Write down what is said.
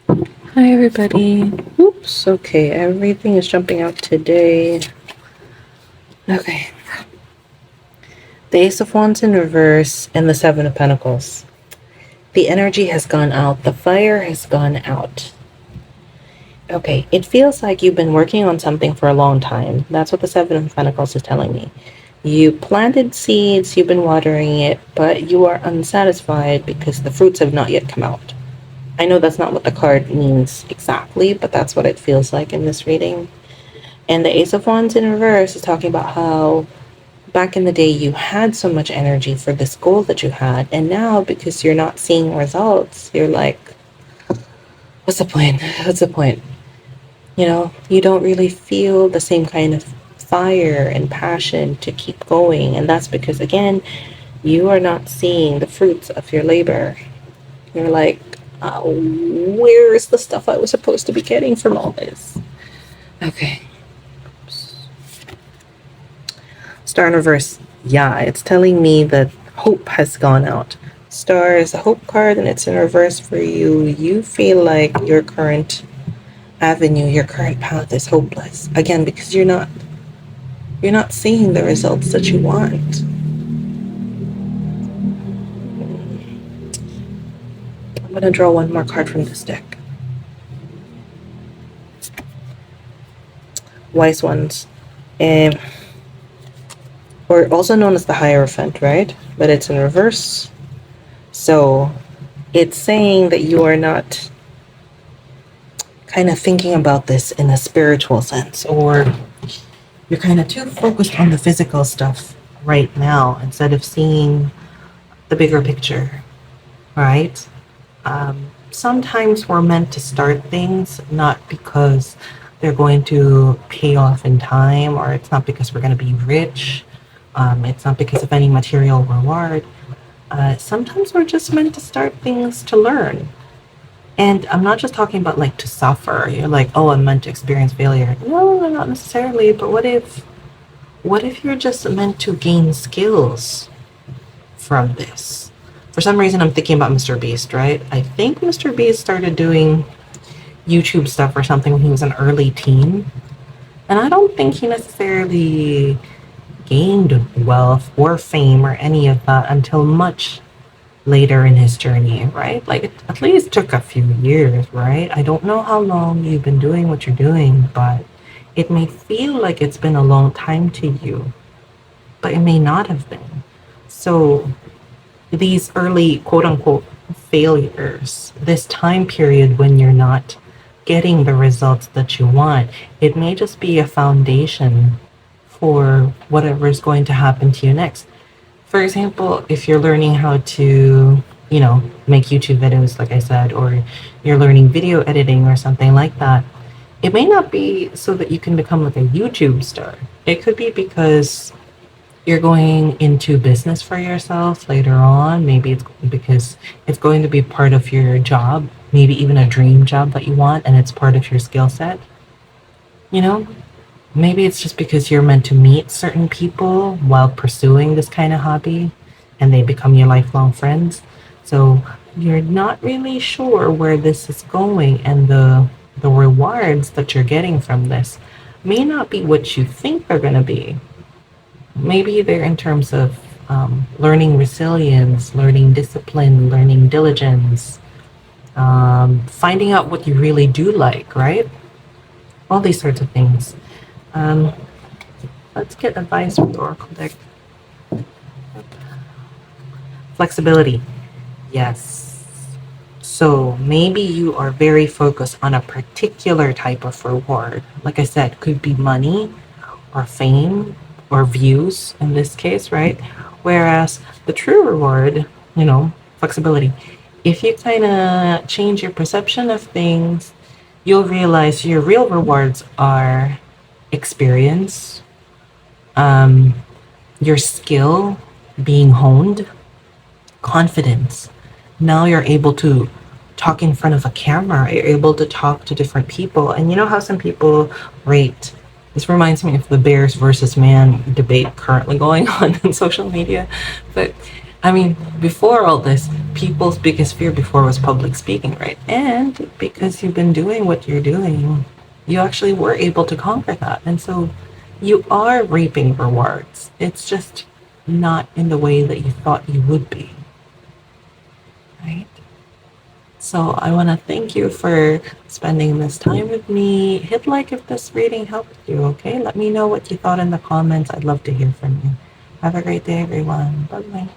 Hi, everybody. Oops, okay, everything is jumping out today. Okay, the Ace of Wands in reverse and the Seven of Pentacles. The energy has gone out, the fire has gone out. Okay, it feels like you've been working on something for a long time. That's what the Seven of Pentacles is telling me. You planted seeds, you've been watering it, but you are unsatisfied because the fruits have not yet come out. I know that's not what the card means exactly, but that's what it feels like in this reading. And the Ace of Wands in reverse is talking about how back in the day you had so much energy for this goal that you had, and now because you're not seeing results, you're like, what's the point? What's the point? You know, you don't really feel the same kind of fire and passion to keep going. And that's because, again, you are not seeing the fruits of your labor. You're like, where is the stuff I was supposed to be getting from all this? Okay. Star in reverse. Yeah, it's telling me that hope has gone out. Star is a hope card and it's in reverse for you. You feel like your current avenue, your current path is hopeless. Again, because you're not seeing the results that you want. I'm going to draw one more card from this deck. Wise Ones. Or also known as the Hierophant, right? But it's in reverse. So it's saying that you are not kind of thinking about this in a spiritual sense, or you're kind of too focused on the physical stuff right now instead of seeing the bigger picture, right? Sometimes we're meant to start things not because they're going to pay off in time, or it's not because we're going to be rich. It's not because of any material reward. Sometimes we're just meant to start things to learn. And I'm not just talking about like to suffer. You're like, oh, I'm meant to experience failure. No, not necessarily. But what if you're just meant to gain skills from this? For some reason, I'm thinking about Mr. Beast, right? I think Mr. Beast started doing YouTube stuff or something when he was an early teen. And I don't think he necessarily gained wealth or fame or any of that until much later in his journey, right? Like it at least took a few years, right? I don't know how long you've been doing what you're doing, but it may feel like it's been a long time to you, but it may not have been. So these early quote unquote failures, this time period when you're not getting the results that you want, it may just be a foundation for whatever is going to happen to you next. For example, if you're learning how to, make YouTube videos, like I said, or you're learning video editing or something like that, it may not be so that you can become like a YouTube star. It could be because you're going into business for yourself later on. Maybe it's because it's going to be part of your job, maybe even a dream job that you want, and it's part of your skill set. You know, maybe it's just because you're meant to meet certain people while pursuing this kind of hobby and they become your lifelong friends. So you're not really sure where this is going, and the rewards that you're getting from this may not be what you think they're going to be. Maybe they're in terms of learning resilience, learning discipline, learning diligence, finding out what you really do like, right? All these sorts of things. Um, let's get advice from the Oracle deck. Flexibility. Yes. So maybe you are very focused on a particular type of reward. Like I said, could be money or fame or views in this case, right? Whereas the true reward, flexibility. If you kind of change your perception of things, you'll realize your real rewards are experience, um, your skill being honed, confidence. Now you're able to talk in front of a camera. You're able to talk to different people. And you know how some people rate. This reminds me of the bears versus man debate currently going on in social media. But I mean, before all this, people's biggest fear before was public speaking, right? And because you've been doing what you're doing, you actually were able to conquer that. And so you are reaping rewards. It's just not in the way that you thought you would be, right? So I want to thank you for spending this time with me. Hit like if this reading helped you, okay? Let me know what you thought in the comments. I'd love to hear from you. Have a great day, everyone. Bye bye.